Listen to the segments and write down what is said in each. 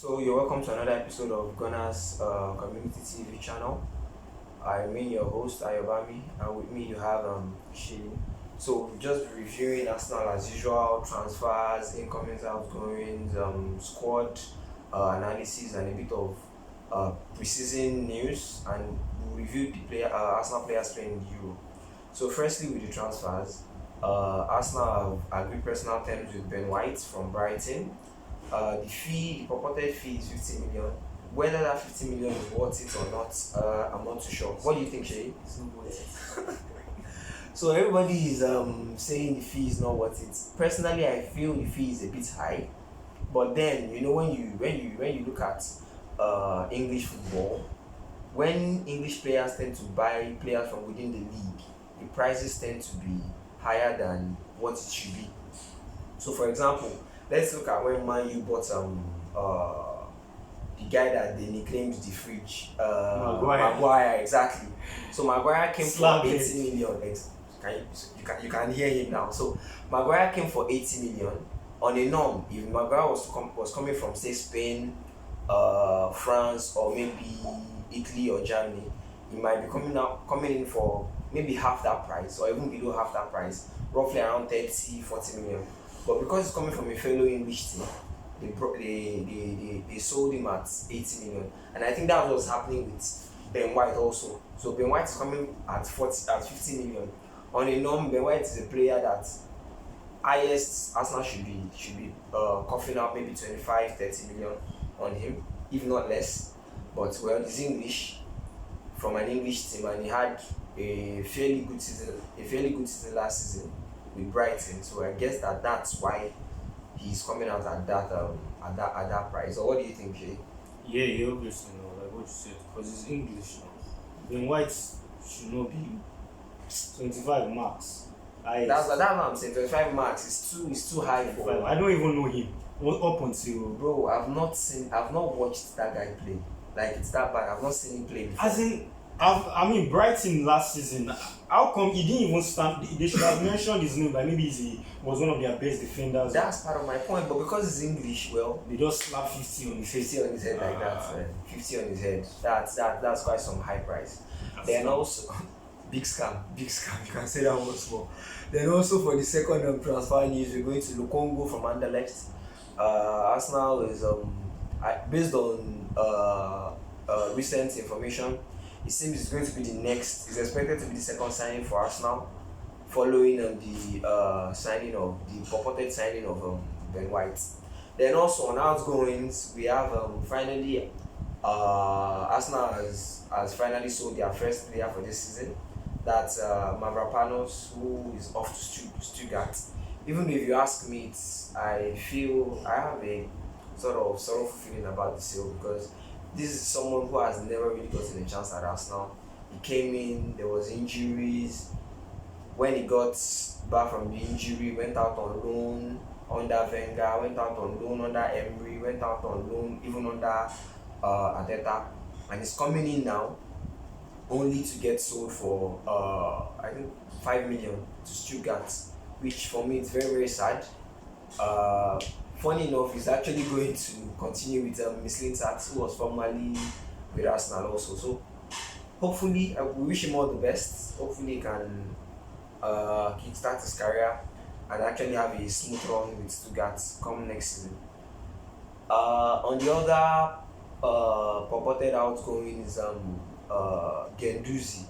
So you're welcome to another episode of Gunners Community TV channel. I'm your host Ayobami, and with me you have Shane. So we've just been reviewing Arsenal as usual, transfers, incomings, outgoings, squad analysis, and a bit of preseason news, and we reviewed the Arsenal players playing in Euro. So firstly, with the transfers, Arsenal have agreed personal terms with Ben White from Brighton. The purported fee is 50 million. Whether that 50 million is worth it or not, I'm not too sure. What do you think, Shay? It's not worth it. So everybody is saying the fee is not worth it. Personally, I feel the fee is a bit high. But then when you look at English football, when English players tend to buy players from within the league, the prices tend to be higher than what it should be. So, for example, let's look at when Man U bought the guy that they nicknamed the fridge, Maguire, exactly. So Maguire came Slap for it. 80 million. You can hear him now. So Maguire came for 80 million. On a norm, if Maguire was coming from, say, Spain, France, or maybe Italy or Germany, he might be coming in for maybe half that price or even below half that price, roughly around 30-40 million. But because it's coming from a fellow English team, they sold him at 80 million. And I think that was happening with Ben White also. So Ben White is coming at 50 million. On a norm, Ben White is a player that highest Arsenal should be coughing out maybe 25-30 million on him, if not less. But well, he's English from an English team, and he had a fairly good season last season with Brighton. So I guess that's why he's coming out at that price. Or what do you think, Jay? Yeah, you obviously know, like what you said, because it's English now. Ben White should not be 25 marks. That's what I'm saying. 25 marks is too high for. I don't even know him. Up until. Bro, I've not watched that guy play. Like, it's that bad. I've not seen him play before. As in, I mean, Brighton last season, how come he didn't even stand? They should have mentioned his name, like maybe he was one of their best defenders. That's part of my point, but because it's English, well, They just slap 50 on his face. 50 on his head like that, man. 50 on his head. That's quite some high price. Then also, big scam. You can say that once more. Then also for the second transfer news, we're going to Lukongo from Anderlecht. Arsenal is based on recent information, it seems it's going to be the next. It's expected to be the second signing for Arsenal, following the purported signing of Ben White. Then also on outgoings, we have finally Arsenal has finally sold their first player for this season. That's Mavropanos, who is off to Stuttgart. Even if you ask me, I feel I have a sort of sorrowful feeling about the sale, because this is someone who has never really gotten a chance at Arsenal. He came in, there was injuries. When he got back from the injury, went out on loan under Wenger, went out on loan under Emery, went out on loan even under Arteta, and he's coming in now only to get sold for I think 5 million to Stuttgart, which for me is very, very sad. Funny enough, he's actually going to continue with Mislintat, who was formerly with Arsenal also. So hopefully, we wish him all the best. Hopefully, he can kickstart his career and actually have a smooth run with Stuttgart come next season. On the other purported outgoing is Guendouzi.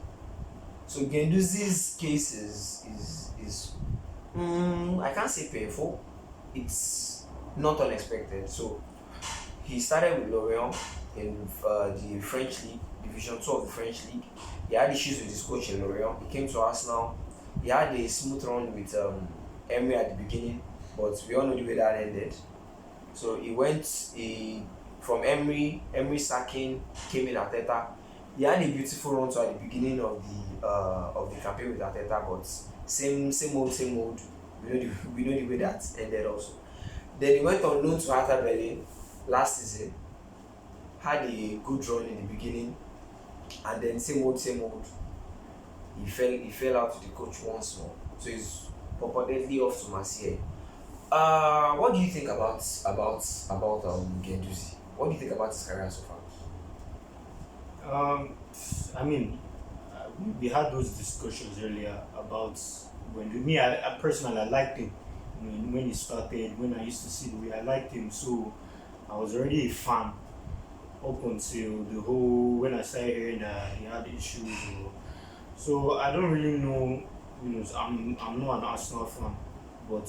So Guendouzi's case is I can't say painful. It's not unexpected. So he started with Lorient in the French league, Division 2 of the French league. He had issues with his coach in Lorient. He came to Arsenal. He had a smooth run with Emery at the beginning, but we all know the way that ended. So from Emery sacking, came in Arteta. He had a beautiful run at the beginning of the campaign with Arteta, but same old. We know the way that ended also. Then he went on loan to Hertha Berlin last season. Had a good run in the beginning, and then same old. He fell out with the coach once more. So he's purportedly off to Marseille. What do you think about Guendouzi? What do you think about his career so far? I mean, we had those discussions earlier about when me, I personally I liked him when he started. When I used to see the way I liked him, so I was already a fan up until the whole when I started hearing that he had issues. So I don't really know. I'm not an Arsenal fan, but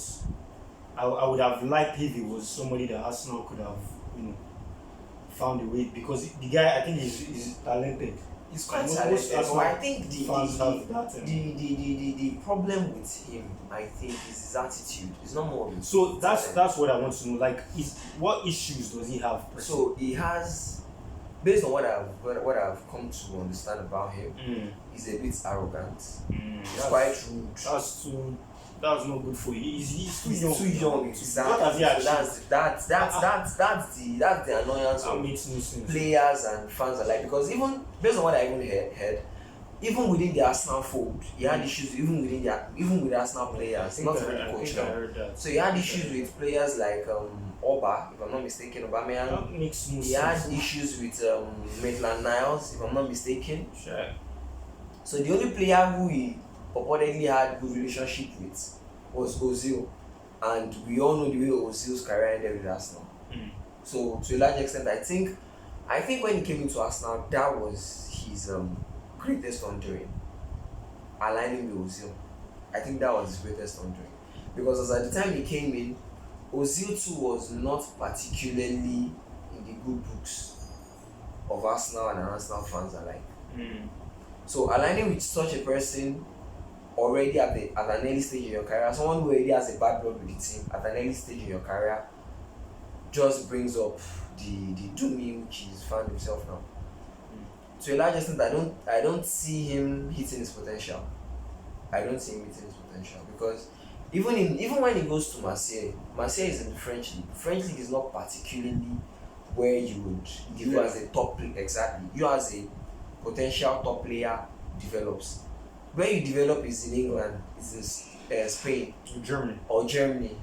I would have liked if he was somebody that Arsenal could have you know found a way because the guy I think is talented. He's quite Most talented, but Arsenal I think fans have that. the problem with him, I think, is his attitude. It's not more of his So that's talent. that's what I want to know. Like, is what issues does he have? So he has, based on what I've come to understand about him, he's a bit arrogant. He's quite rude. That's not good for you. He's He's young. too young. What has he Exactly. So achieved? that's the annoyance That of makes no sense. players and fans alike. Because even based on what I even heard, even within the Arsenal fold, he had issues. Even with the Arsenal players, not even the coach I now. heard that. So he had issues with players like Oba, if I'm not mistaken, Aubameyang. That makes no He had sense. issues with Maitland-Niles, if I'm not mistaken. Sure. So the only player who he purportedly had good relationship with was Ozil, and we all know the way Ozil's career ended with Arsenal. So to a large extent, I think when he came into Arsenal, that was his greatest undoing. Aligning with Ozil, I think that was his greatest undoing because as at the time he came in, Ozil too was not particularly in the good books of Arsenal and Arsenal fans alike. So aligning with such a person already at an early stage in your career, someone who already has a bad blood with the team at an early stage in your career, just brings up the dooming which he's found himself now. To a large extent, I don't see him hitting his potential. I don't see him hitting his potential because even when he goes to Marseille is in the French league. French league is not particularly where you would give you as a top player. Exactly, you as a potential top player develops. Where you develop is in England, is in Spain Germany. or Germany.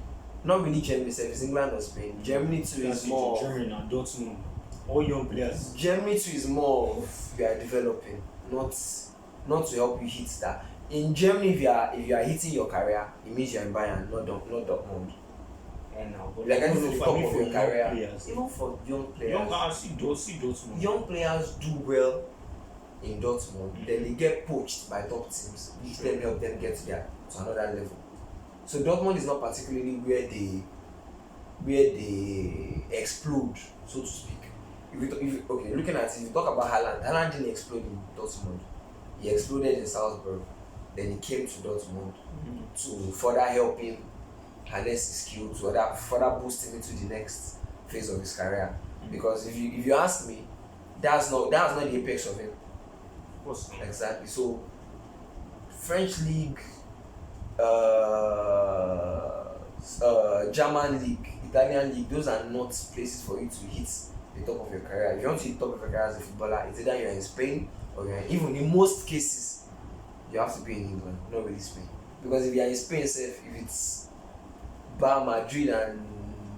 Not really Germany, so it's England or Spain. Germany too is more. Germany and Dortmund. All young players. Germany too is more of you are developing, not to help you hit that. In Germany, if you are hitting your career, it means you are in Bayern, not Dortmund. And now, but Like I I don't to know the for top me of for your young career, players. even for young players. Young, I see Dortmund. Young players do well in Dortmund, then they get poached by top teams, which then help them get to another level. So Dortmund is not particularly where they explode, so to speak. Looking at it, if you talk about Haaland didn't explode in Dortmund. He exploded in Salzburg. Then he came to Dortmund to further help him harness his skill, to further boost him into the next phase of his career. Because if you ask me, that's not the apex of him. Of course. Exactly. So French league, German league, Italian league, those are not places for you to hit the top of your career. If you want to hit the top of your career as a footballer, it's either you're in Spain or even in most cases you have to be in England, not really Spain. Because if you're in Spain, if it's Madrid and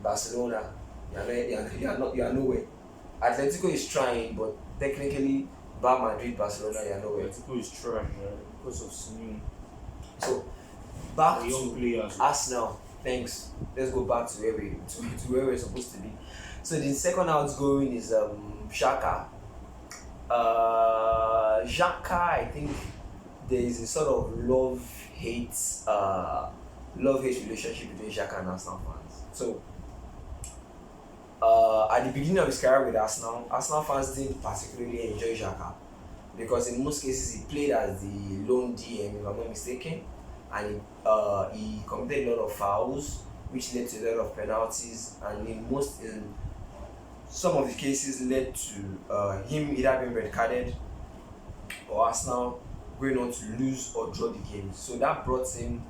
Barcelona, you are nowhere. Atletico is trying, but technically Madrid, Barcelona, you are nowhere. Atletico is trying because of Simeone. So back Young to players. Arsenal. Thanks. Let's go back to where we're supposed to be. So the second outgoing is Xhaka. Xhaka, I think there is a sort of love-hate relationship between Xhaka and Arsenal fans. So at the beginning of his career with Arsenal fans didn't particularly enjoy Xhaka because in most cases he played as the lone DM, if I'm not mistaken, and he committed a lot of fouls, which led to a lot of penalties, and in some of the cases led to him either being red carded or Arsenal going on to lose or draw the games. So that brought him,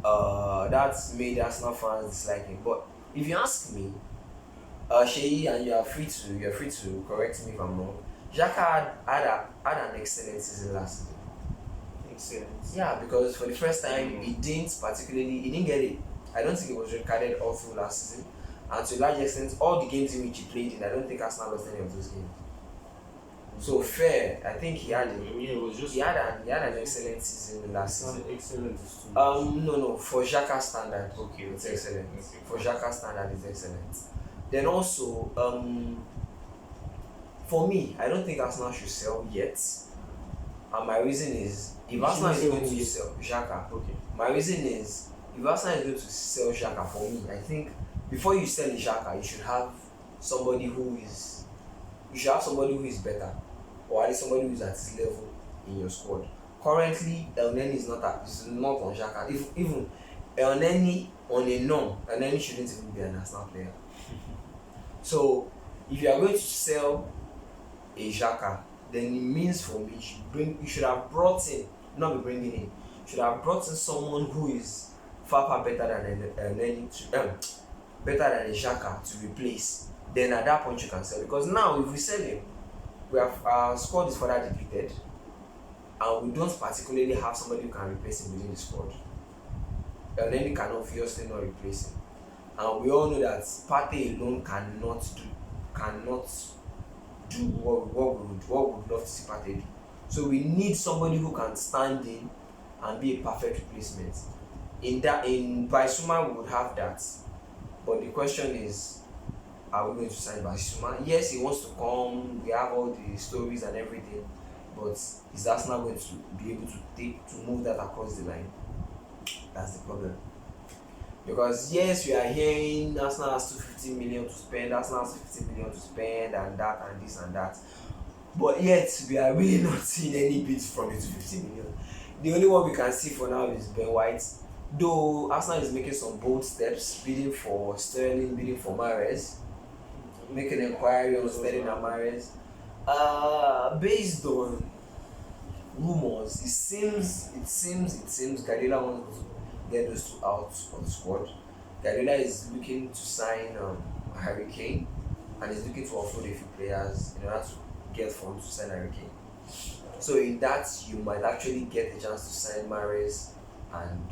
that made Arsenal fans dislike him. But if you ask me, Sheyi, and you are free to correct me if I'm wrong, Xhaka had an excellent season last season. Excellent. Yeah, because for the first time he didn't get it. I don't think he was red carded all through last season, and to a large extent, all the games in which he played in, I don't think Arsenal lost any of those games. So fair, I think It was just he had an excellent season last season. excellent. Is too No, for Xhaka standard, Okay, it's okay. excellent. Okay. For Xhaka standard, it's excellent. Then also, for me, I don't think Arsenal should sell yet. And my reason is, if You Arsenal is shouldn't going sell to yet. sell Xhaka, Okay. my reason is, if Arsenal is going to sell Xhaka, for me, I think before you sell Xhaka, you should have somebody who is better, or at least somebody who is at his level in your squad. Currently, El Neni is not on Xhaka. If even El Neni on a norm, El Neni shouldn't even be an Arsenal player. So if you are going to sell a Xhaka, then it means for me you should have brought in, not be bringing in, you should have brought in someone who is far better than El Neni, better than a Xhaka to replace. Then at that point you can sell, because now if we sell him, we have our squad is further depleted, and we don't particularly have somebody who can replace him within the squad. El Neni can obviously not replace him, and we all know that Partey alone cannot do what we would love to see Partey do. So we need somebody who can stand in and be a perfect replacement. In Bissouma we would have that, but the question is, are we going to sign Bissouma? Yes, he wants to come. We have all the stories and everything, but is Arsenal going to be able to move that across the line? That's the problem. Because yes, we are hearing Arsenal has 250 million to spend, Arsenal has 50 million to spend, and that and this and that. But yet we are really not seeing any bids from the 250 million. The only one we can see for now is Ben White. Though Arsenal is making some bold steps, bidding for Sterling, bidding for Mahrez, making inquiry on Sterling and Mahrez. Based on rumors, it seems Guardiola wants to get those two out of the squad. Guardiola is looking to sign Harry Kane, and is looking to offload a few players in order to get funds to sign Harry Kane. So in that, you might actually get a chance to sign Mahrez and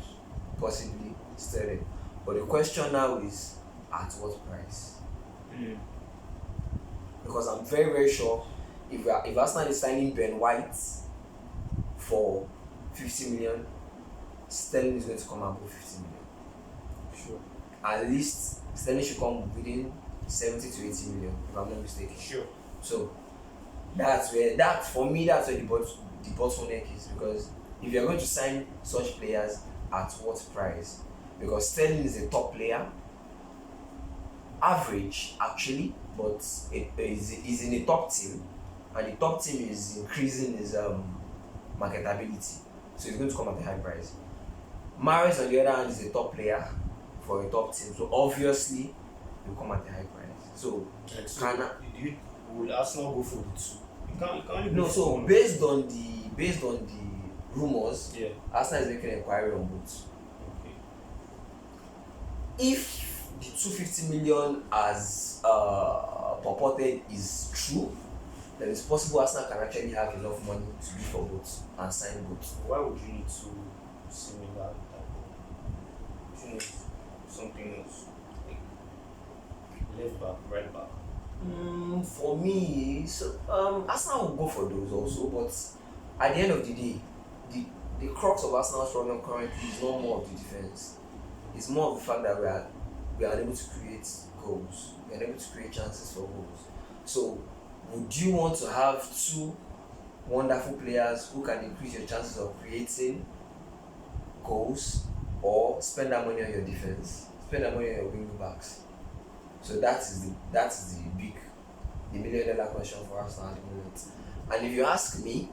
possibly Sterling. But the question now is, at what price? Because I'm very sure if Arsenal is signing Ben White for 50 million, Sterling is going to come above 50 million. Sure. At least Sterling should come within 70 to 80 million, if I'm not mistaken. Sure. So that's where the bottleneck is, because if you're going to sign such players, at what price? Because Sterling is a top player, average actually, but is in a top team, and the top team is increasing his marketability, so he's going to come at a high price. Mahrez on the other hand is a top player for a top team, so obviously he'll come at a high price. So would Arsenal go for the two? You can't no, so based on the rumors, yeah. Arsenal is making an inquiry on both. Okay. If the 250 million as purported is true, then it's possible Arsenal can actually have enough money to bid for both and sign both. Why would you need to similar type of, you know, something else like left back, right back? For me, so Arsenal will go for those also, but at the end of the day, the crux of Arsenal's problem currently is not more of the defense. It's more of the fact that we are unable to create goals. We are unable to create chances for goals. So, would you want to have two wonderful players who can increase your chances of creating goals, or spend that money on your defense, spend that money on your wing backs? So that's the $1 million question for Arsenal at the moment. And if you ask me,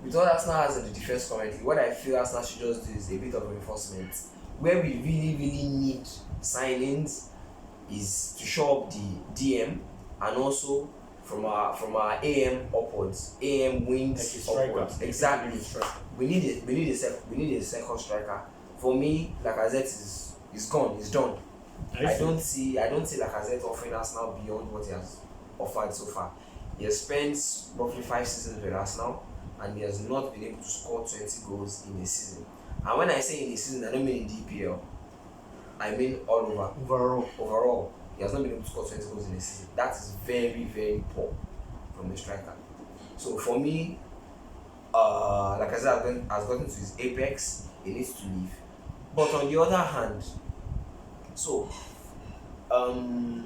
with what Arsenal has in the defense currently, what I feel Arsenal should just do is a bit of reinforcement. Where we really need signings is to show up the DM, and also from our AM upwards, AM wings like upwards. Exactly. We need a second striker. For me, Lacazette is gone. He's done. I don't see Lacazette offering Arsenal beyond what he has offered so far. He has spent roughly 5 seasons with Arsenal, and he has not been able to score 20 goals in a season. And when I say in a season, I don't mean in DPL. I mean all over. Overall. Overall, He has not been able to score 20 goals in a season. That is very, very poor from a striker. So for me, like I said, has gotten to his apex. He needs to leave. But on the other hand, so the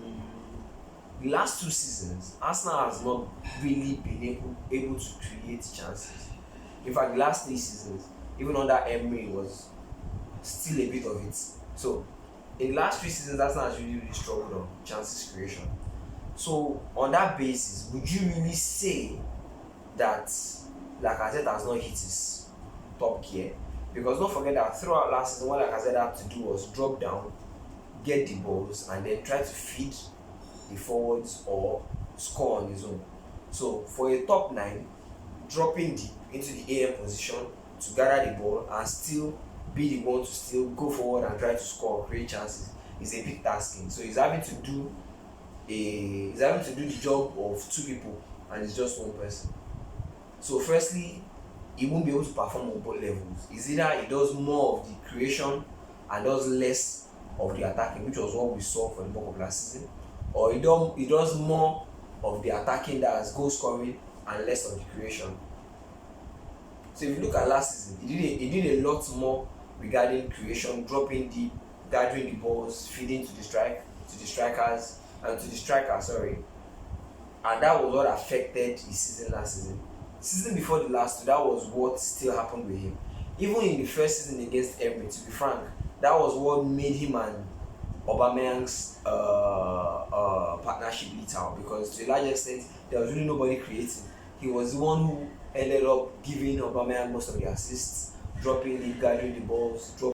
last 2 seasons, Arsenal has not really been able to create chances. In fact, the last 3 seasons, even under Emery, was still a bit of it. So in the last 3 seasons, Arsenal has really, really struggled on chances creation. So on that basis, would you really say that Lacazette has not hit his top gear? Because don't forget that throughout last season, what Lacazette had to do was drop down, get the balls, and then try to feed the forwards or score on his own. So for a top 9, dropping deep into the AM position to gather the ball and still be the one to still go forward and try to score, create chances, is a big tasking. So he's having to do the job of 2 people, and it's just 1 person. So firstly, he won't be able to perform on both levels. It's either he does more of the creation and does less of the attacking, which was what we saw for the bulk of last season, or he does more of the attacking, that's goal scoring, and less of the creation. So if you look at last season, he did a lot more regarding creation, dropping deep, gathering the balls, feeding to the striker, and that was what affected his season last season. Season before the last 2, that was what still happened with him. Even in the first season against Emery, to be frank, that was what made him and Aubameyang's partnership lit out, because to a large extent there was really nobody creating. He was the one who ended up giving Aubameyang most of the assists, dropping the gathering the balls,